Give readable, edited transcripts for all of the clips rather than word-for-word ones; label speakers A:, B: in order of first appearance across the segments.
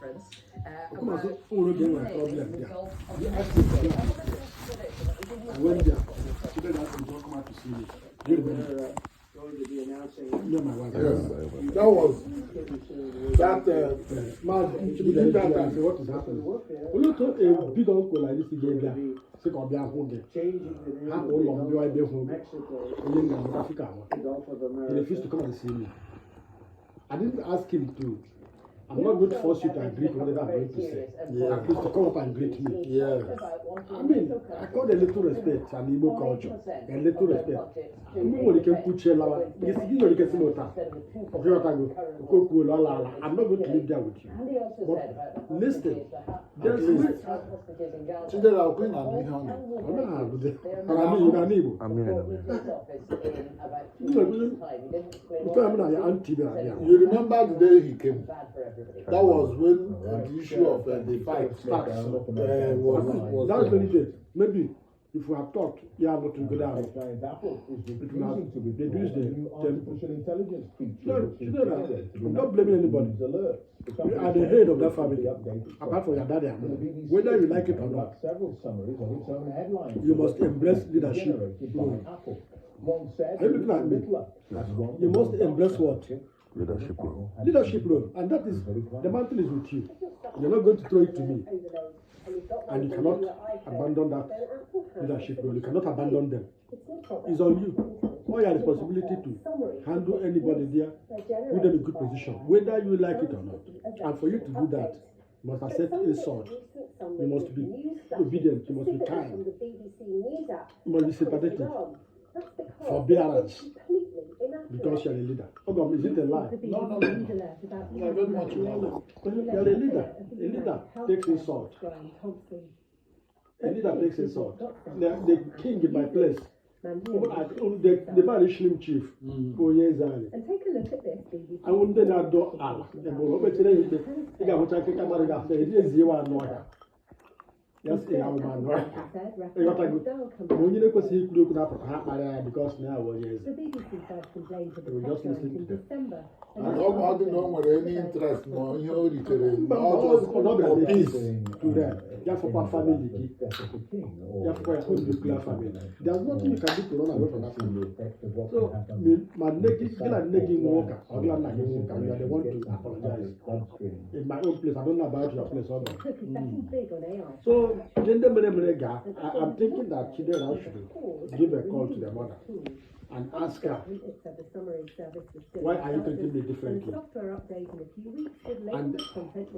A: conference.
B: Come on, so all of them were problem there. You asked me for that. I went there. Today that we don't come out to see me. Do you remember? No, my wife.
C: Yes. That was that man.
B: You did that and say, what is happening? We look at a big uncle like this again. Sick of their home. How long do I be home? In Africa. He refused to come and see me. I didn't ask him to. I'm not going to force you to agree to whatever I'm going to say. Yeah. At least to come up and greet me.
C: Yes.
B: I mean, I call a little respect and Igbo culture. A little respect. I'm not going to put you out. I'm not going to live there with you. But listen, there's
C: Chidera Queen and you remember the day he came? That was when the issue of the fight starts.
B: That's very good. Maybe if we have talked, you have to go down. It will have reduced the artificial intelligence feature. I'm not blaming anybody. You are the head of that family, apart from your daddy. Whether you like it or not, you must embrace leadership. Are you looking at me? You must embrace what?
D: Leadership role.
B: Leadership role. And that is, the mantle is with you. You're not going to throw it to me. And you cannot abandon that leadership role. You cannot abandon them. It's on you. All your responsibility to handle anybody there, put them in good position, whether you like it or not. And for you to do that, you must accept insult. You must be obedient. You must be kind. You must be sympathetic. Forbearance. Because you're a leader. Oh, is it a lie?
C: No. I don't want to know.
B: You're a leader. A leader takes insult. A leader takes insult. The king in my place. The very slim chief. Oh, yes,
E: and take a look at this, BBC.
B: I wouldn't do Allah. Yes, a young man, right? When you look at because now we're
E: The BBC first complained to the press in December.
C: And I don't know whether any interest more in your return.
B: Not peace to them. Therefore, family. Therefore, whole nuclear family. There's nothing you can do to run away from that family. So, my nagging worker, or you are the one to apologize. In my own place, I don't know about your place. So, I'm thinking that Chidera should give a call to the mother and ask her, why are you treating me differently? And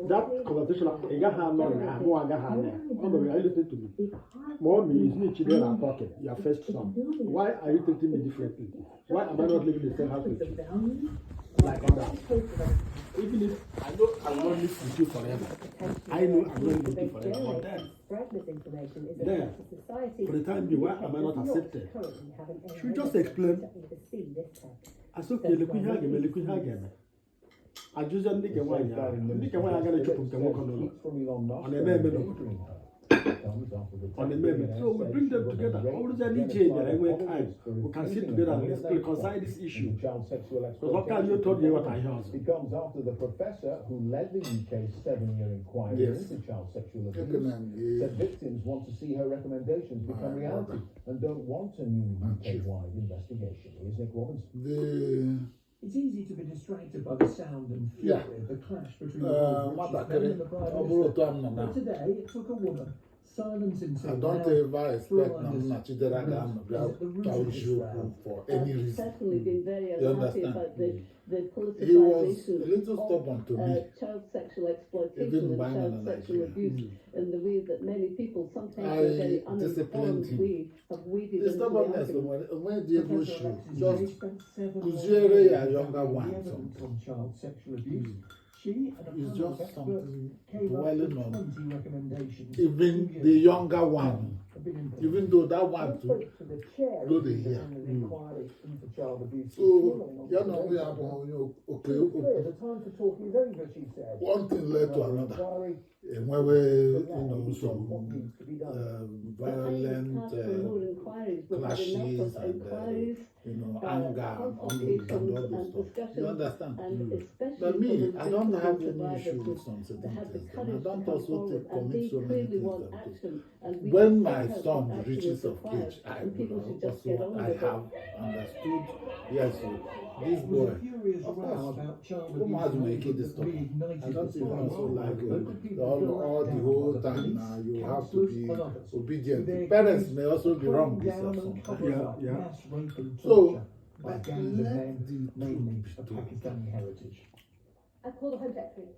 B: that conversation, are you listening to me? Mommy, is me Chidera talking, your first son. Why are you treating me differently? Why am I not living the same house with you? Like that. Even if I know I will not live with you forever, I know I'm not with you forever. But then, for the time being, why am I not accepted? Should just explain. I said, okay, look, we have him. I just don't think why I'm going to keep on the on the amendment. So we bring them together. How does that need change at any time? We can sit together and let's reconcile this issue. Because what can you told me what I heard?
F: It comes after the professor who led the UK's 7-year inquiry into child sexual abuse said victims want to see her recommendations become reality and don't want a new UK-wide investigation. Here's Nick Robinson.
G: It's easy to be distracted by the sound and fury of the clash between the bride. But today, it took a woman. Silence into
C: I don't ever expect Chidera to show for any reason.
H: Certainly been very unhappy about the
C: he was a little stupid to me.
H: Child sexual exploitation and child sexual abuse in the way that many people sometimes in a very uninformed way have waded
C: the stubbornness when Diego should just Kuzere a younger one
G: on child sexual abuse. She
C: is just something dwelling on
G: recommendations.
C: even the younger one, even though that one to go the year. So you know we have okay.
F: The time for talking is over, she said.
C: One thing led to another. And when we some violent clashes and anger and
H: consultations
C: all
H: and
C: those stuff.
H: discussions.
C: You understand?
H: And especially
C: But me,
H: for
C: I
H: the
C: don't
H: victims
C: have
H: and
C: any
H: survivors
C: issue
H: who
C: with some certain
H: had the
C: things. I
H: courage to
C: don't
H: come
C: also
H: forward and
C: commit
H: they
C: so many
H: clearly
C: things
H: want
C: like this.
H: action. And we
C: When
H: can
C: my
H: help
C: son
H: what action
C: reaches
H: is
C: of
H: required,
C: age, I
H: and people
C: will
H: should just get
C: also,
H: on
C: I
H: with it.
C: have understood, yes, so this
G: There
C: boy,
G: was a furious
C: of
G: row
C: course,
G: about child
C: who
G: abuse
C: has
G: in
C: make it
G: England
C: this
G: that reignited
C: I don't
G: the
C: even
G: fight.
C: also like
G: Local people
C: all
G: feel
C: the
G: let
C: whole
G: down by the
C: time
G: police,
C: now. You have to
G: councillors
C: be
G: and others.
C: obedient.
G: Their
C: The parents
G: kids
C: may also be wrong
G: closing down and
C: sometimes.
G: covering
B: Yeah,
G: up
B: yeah.
G: mass rape and
C: So,
G: torture by
C: but
G: gangs of
C: let
G: men,
C: the
G: mainly
C: truth
G: of
C: be told.
G: Pakistani heritage.
E: I call the Home Secretary.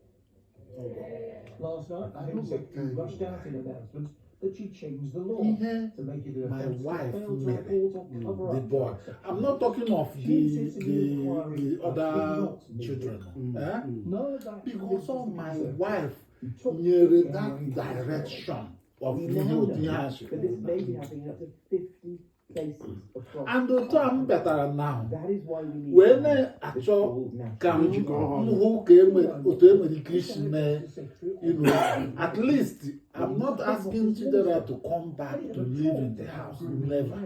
G: Last night,
C: I
G: the
C: know
G: Home Secretary
C: what
G: rushed out in an announcement that she changed the law
C: Ihe
G: to make it an
C: my
G: offence to
C: wife
G: fail to
C: married
G: report or cover
C: the
G: up
C: boy.
G: child sexual
C: I'm not talking of
G: She
C: the
G: insists in the inquiry
C: the
G: that
C: other
G: did not need
C: children.
G: it.
C: Eh?
G: None of that
C: Because of my wife
G: who took
C: nyere
G: the
C: that
G: NIA
C: direction of
A: We
C: ihe
A: now
C: otu ihe
A: know
C: a si
A: that this may be happening in up to 50 places across.
C: and otu a m bịatara now
A: That is why we need
C: wee
A: to have
C: na-achọ
A: this full national
C: ka m
B: Jikọọ
C: hụ ka otu enwere ike isi mee at least I'm not asking Chidera to come back to live in the house, never.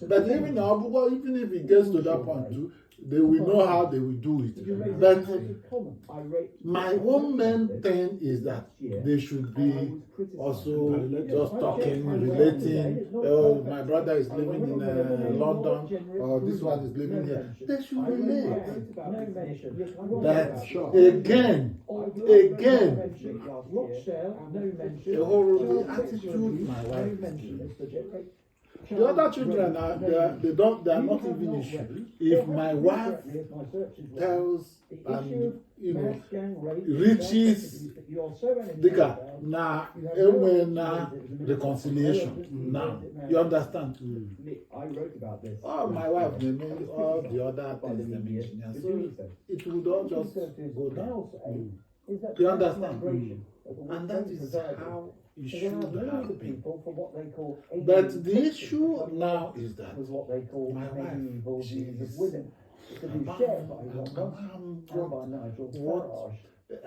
C: But even even if it gets to that point too, they will know how they will do it. But my one main thing is that they should be also just talking, relating. My brother is living in London, or this one is living here. They should relate. That again, the whole attitude my wife is. The other children are they are not even issue. If my wife tells and reaches dịka na enwe na reconciliation now, you understand?
A: I wrote about this.
C: Oh, my wife they made all the other things they mentioned, so it would all just go down. You understand? And that is how you should have been. But the issue now is that my wife, she is what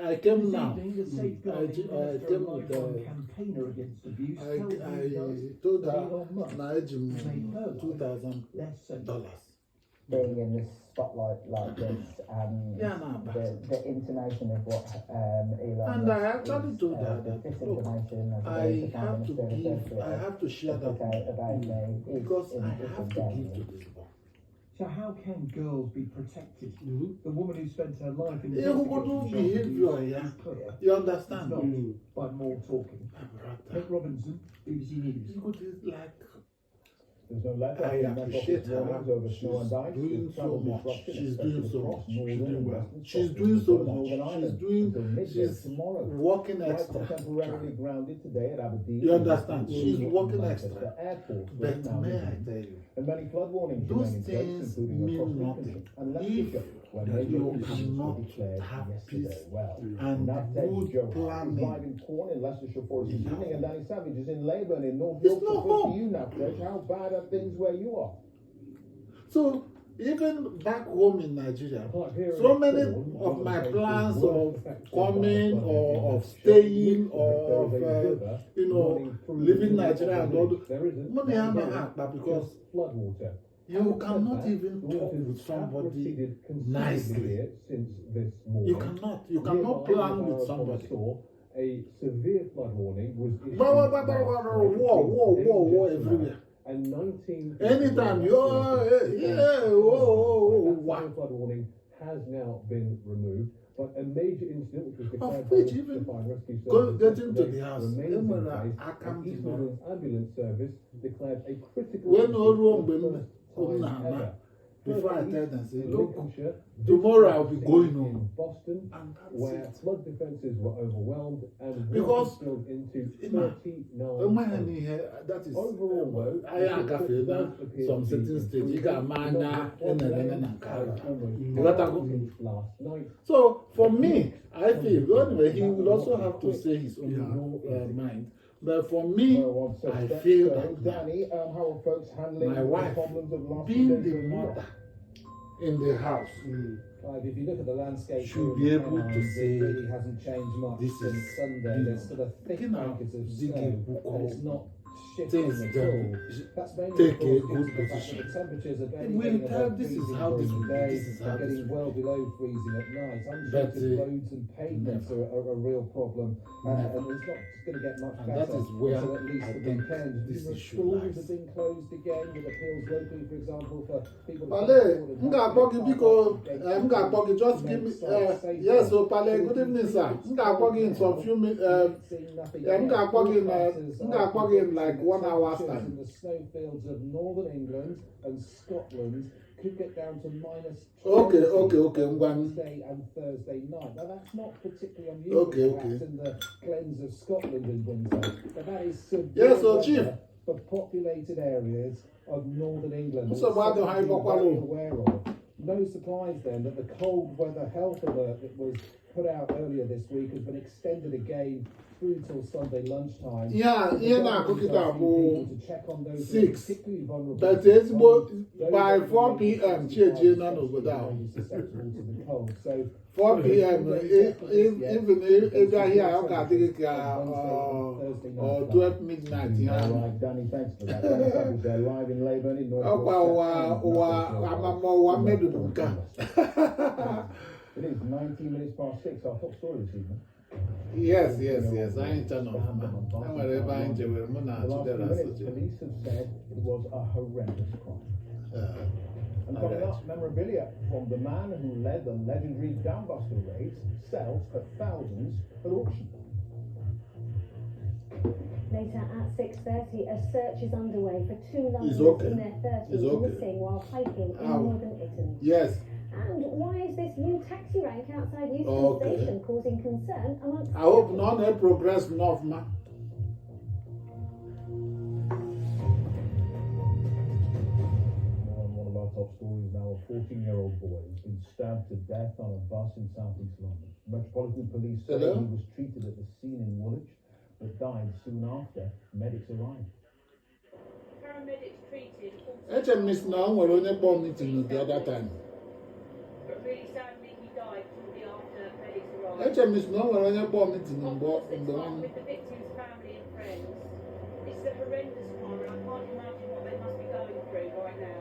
C: I came now. I came with
G: campaigner against abuse.
C: I told her na eji m $2,000.
D: Being in the spotlight like this,
C: Yeah, no, but
D: the intonation of what Elon
C: and
D: Musk
C: I actually
D: is,
C: told her that look,
D: disinformation as
C: I
D: the
C: have to
D: Prime Minister
C: give, I have to share that
D: about me is
C: because
D: in
C: I have to give to this boy.
G: So how can girls be protected? The woman who spent her life in
C: Who behavior, yeah.
G: is clear.
C: You
G: It's
C: understand?
G: not by more talking. Nick Robinson, BBC News.
C: Like
F: There's no letter.
C: I appreciate her.
F: Warnings over snow and ice.
C: Doing so
F: Travel
C: much.
F: disruption,
C: She's
F: especially
C: doing so
F: across
C: much.
F: northern
C: She's doing
F: and
C: well.
F: western
C: She's
F: Scotland,
C: doing so
F: Northern
C: much.
F: Ireland
C: She's doing.
F: until midday
C: She's
F: tomorrow.
C: working
F: Flights
C: extra.
F: were temporarily grounded today at Aberdeen.
C: You understand? She's working
F: Manchester
C: extra.
F: Airport,
C: But
F: now
C: may I
F: resumed.
C: tell you,
F: And many flood warnings
C: those
F: remain in place,
C: things
F: including
C: mean
F: across
C: nothing
F: Lincolnshire and
C: if
F: Leicestershire, where
C: you
F: major conditions
C: cannot
F: were declared
C: have
F: yesterday.
C: peace
F: Well,
C: and
F: that day,
C: good
F: Joe
C: planning.
F: driving corn in Leicestershire Forest this evening, and Danny Savage is in Leyburn in North
C: It's
F: Yorkshire.
C: not
F: Good
C: home.
F: to you, Nafresh. How bad are things where you are?
C: So even back home in Nigeria,
F: Like here
C: so
F: in
C: many
F: Cornwall,
C: of
F: one
C: my
F: the
C: plans
F: places
C: of
F: worst affected
C: coming
F: by the
C: or
F: flooding
C: of
F: in
C: staying
F: Leicestershire,
C: or
F: there is a
C: of
F: river running through
C: living
F: the
C: Nigeria and all
F: village. There isn't
C: money
F: one
C: and
F: road,
C: not because
F: just flood water.
C: you cannot even talk with somebody nicely.
F: Since this morning.
C: You cannot plan with somebody.
F: A severe flood warning was issued.
C: War everywhere.
F: And 19
C: Anytime
F: That flood warning has now been removed. But a major incident which was declared
C: Of
F: by
C: which
F: the
C: even
F: Fire Rescue
C: getting
F: Service
C: to the house,
F: remains in
C: when
F: place,
C: I come
F: and
C: to
F: East
C: know.
F: Midlands Ambulance Service declared a critical
C: When
F: incident
C: all
F: for
C: wrong,
F: the
C: when
F: first time ever.
C: before I tell them, say, look,
F: Lincolnshire,
C: tomorrow I'll be
F: this
C: going
F: in
C: home.
F: Boston,
C: And that's
F: where
C: it.
F: flood defences were overwhelmed and
C: Because-
F: water spilled into
C: Emma,
F: 39
C: When
F: homes.
C: here, that is
F: Overall, though,
C: I agafe na some certain stage. You got mana and
F: last night.
C: So for me, I feel anyway he will also have to say his own mind. But for me, I feel that
F: Danny, how are folks handling
C: my wife,
F: the problems of last
C: being
F: days
C: the
F: where you are?
C: mother in the house,
I: If you look at the landscape,
C: should
I: here
C: be
I: in the
C: able to
I: Pennines,
C: say,
I: it really hasn't changed much
C: this
I: since
C: is
I: Sunday. There's still a thick
C: Picking out
I: blanket of
C: digging
I: snow,
C: who
I: and it's
C: calls
I: not
C: things
I: shifting at
C: then
I: all. That's mainly
C: take a
I: due to
C: good
I: the fact that
C: decision.
I: the temperatures are
C: We
I: getting
C: tell
I: above
C: this is
I: freezing
C: how this
I: during
C: will
I: the
C: be,
I: day,
C: this is how
I: and
C: this
I: getting
C: will
I: well below freezing at night.
C: But,
I: Untreated roads and pavements are a real problem, and it's not going to get much
C: And
I: better.
C: that is where
I: until at least
C: I
I: the
C: think
I: weekend.
C: this
I: Numerous
C: issue
I: schools
C: lies.
I: have been closed again, with appeals locally, for example, for people.
B: Pale, m ga-akpọ gị biko, m ga-akpọ gị, just give me, yes, so Pale, good evening, sir. M ga-akpọ gị in some few minutes, m ga-akpọ gị in like 1 hour's time.
I: In the snowfields of northern England and Scotland could get down to minus
B: Okay,
I: 20
B: ngwa.
I: Wednesday and Thursday night. Now that's not particularly unusual perhaps in the glens of Scotland in winter, but that is severe
B: Yes, so
I: weather
B: Chief.
I: for populated areas of northern England.
B: So
I: It's
B: why do
I: something
B: I
I: to be
B: walk
I: very
B: alone?
I: aware of. No surprise then that the cold weather health alert that was put out earlier this week has been extended again through till Sunday lunchtime.
B: Yeah,
I: The
B: ihe
I: government
B: na-akụ
I: is
B: kịta
I: asking
B: bụ
I: people to check on those who are
B: 6.
I: particularly vulnerable
B: But
I: to
B: ezigbo
I: those
B: by
I: who are
B: 4 p.m. chi ejiena n'obodo ahụ.
I: susceptible to the cold. So
B: 4 p.m. even ebe ahịa ọ ga-adị gị ka 12 midnight ihe ahụ.
F: All right, Danny, thanks for that. Danny Savage there, live in Leyburn in North
B: Ọkwa ụwa amama ụwa mmedu bụ nke a.
F: It is 19 minutes past 6, our top story this evening.
B: Yes, anyị ncha nọ ọfụma. E nwere ebe anyị jewere mụ na
F: The last few
B: Chidera
F: minutes,
B: Soje.
F: police have said it was a horrendous crime. And coming
B: alright.
F: up, memorabilia from the man who led the legendary Downbuster raids sells for thousands at auction.
E: Later at 6:30, a search is underway for 2
B: It's
E: Londoners
B: okay.
E: in their 30s
B: It's okay.
E: missing while hiking in
B: Ow.
E: northern Italy.
B: Yes.
E: And why is this new taxi rank outside Euston
B: Okay.
E: Station causing concern amongst
B: I hope na ọ na-progress n'ọfụma.
F: More on one of our top stories now, a 14-year-old boy has been stabbed to death on a bus in southeast London. Metropolitan Police say
B: Hello?
F: he was treated at the scene in Woolwich, but died soon after medics arrived.
J: Paramedics treated.
B: Eche m na o nwere onye kpọọ meeting the other time.
J: But really sadly, he died shortly after medics arrived.
B: Eche m na o nwere onye kpọọ meeting
J: Of
B: mgbe
J: course, it's
B: mgbe
J: not with the victim's family and friends. It's a horrendous crime, and I can't imagine what they must be going through right now.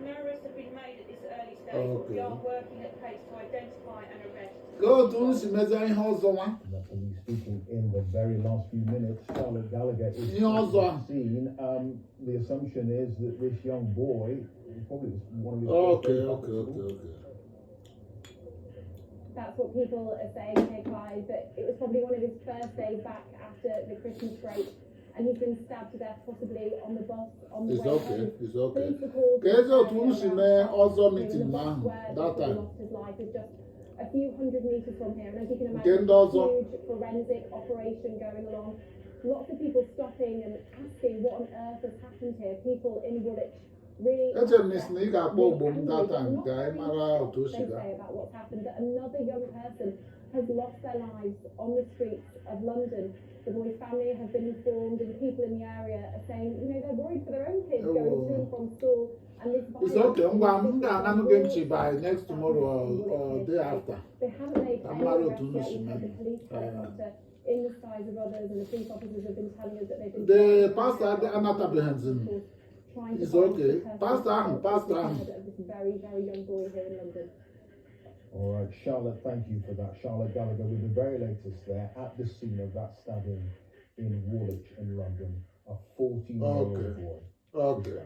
J: No arrests have been made at this early stage, but we are working at pace to identify and arrest.
B: ka otu m si mezi ihe ọzọ nwa.
F: And the police speaking in the very last few minutes. Charlotte Gallagher is
B: Yeah, also.
F: at the scene. The assumption is that this young boy probably was one of his
B: Okay.
F: first days back at school.
E: That's what people are saying here, Clive, that it was probably one of his first days back after the Christmas break, and he's been stabbed to death possibly on the bus on the
B: It's
E: way
B: okay,
E: home.
B: it's okay.
E: Police were called
B: Ka eze otu m si mee ọzọ meeting
E: the
B: ahụ
E: bus where
B: that
E: the boy
B: time.
E: lost his life is just a few hundred meters from here, and as you can
B: Nke
E: imagine,
B: ndị ọzọ.
E: huge forensic operation going along. Lots of people stopping and asking what on earth has happened here. People in Woolwich really.
B: Eche m na ị ga-akpọ ogbo m that time ka anyị mara otu o si
E: They
B: gaa.
E: say about what's happened, that another young person has lost their lives on the streets of London. The boy's family have been informed, and people in the area are saying, you know, they're worried for their own kids going to and from school. And this
B: It's okay. M ga-ananụ gị nchi by next tomorrow or day after.
E: They haven't made
B: I'm
E: any
B: not
E: arrests
B: doing
E: yet.
B: this,
E: We've had the
B: man.
E: police helicopter in the skies of others, and the police officers have been telling us that they've been.
B: The pastor anatabeghị
E: trying to
B: It's
E: find
B: okay.
E: the person
B: Pastor ahụ,
E: who
B: pastor
E: was
B: ahụ.
E: the head of this very, very young boy here in London.
F: All right, Charlotte, thank you for that. Charlotte Gallagher with the very latest there at the scene of that stabbing in Woolwich in London. A 14-year-old
B: Okay.
F: boy.
B: Okay.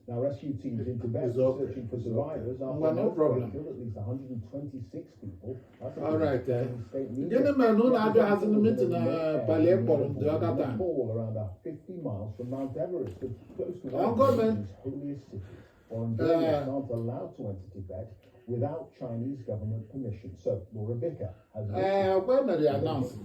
F: Now, rescue teams in Tibet
B: It's
F: are
B: okay.
F: searching for
B: It's
F: survivors
B: okay.
F: after
B: Well, no
F: an
B: problem.
F: killed at least 126 people. That's
B: All right,
F: state media.
B: Gịnị mere na unu abịaghịzi na meeting na Pali kpọrọ m the other time?
F: Nepal, around 50 miles from Mount Everest, it's close to
B: I'll
F: one
B: go,
F: of
B: man.
F: India's holiest cities. Foreign journalists aren't allowed to enter Tibet without Chinese government permission. So, Laura Bicker has
B: When are they announcing?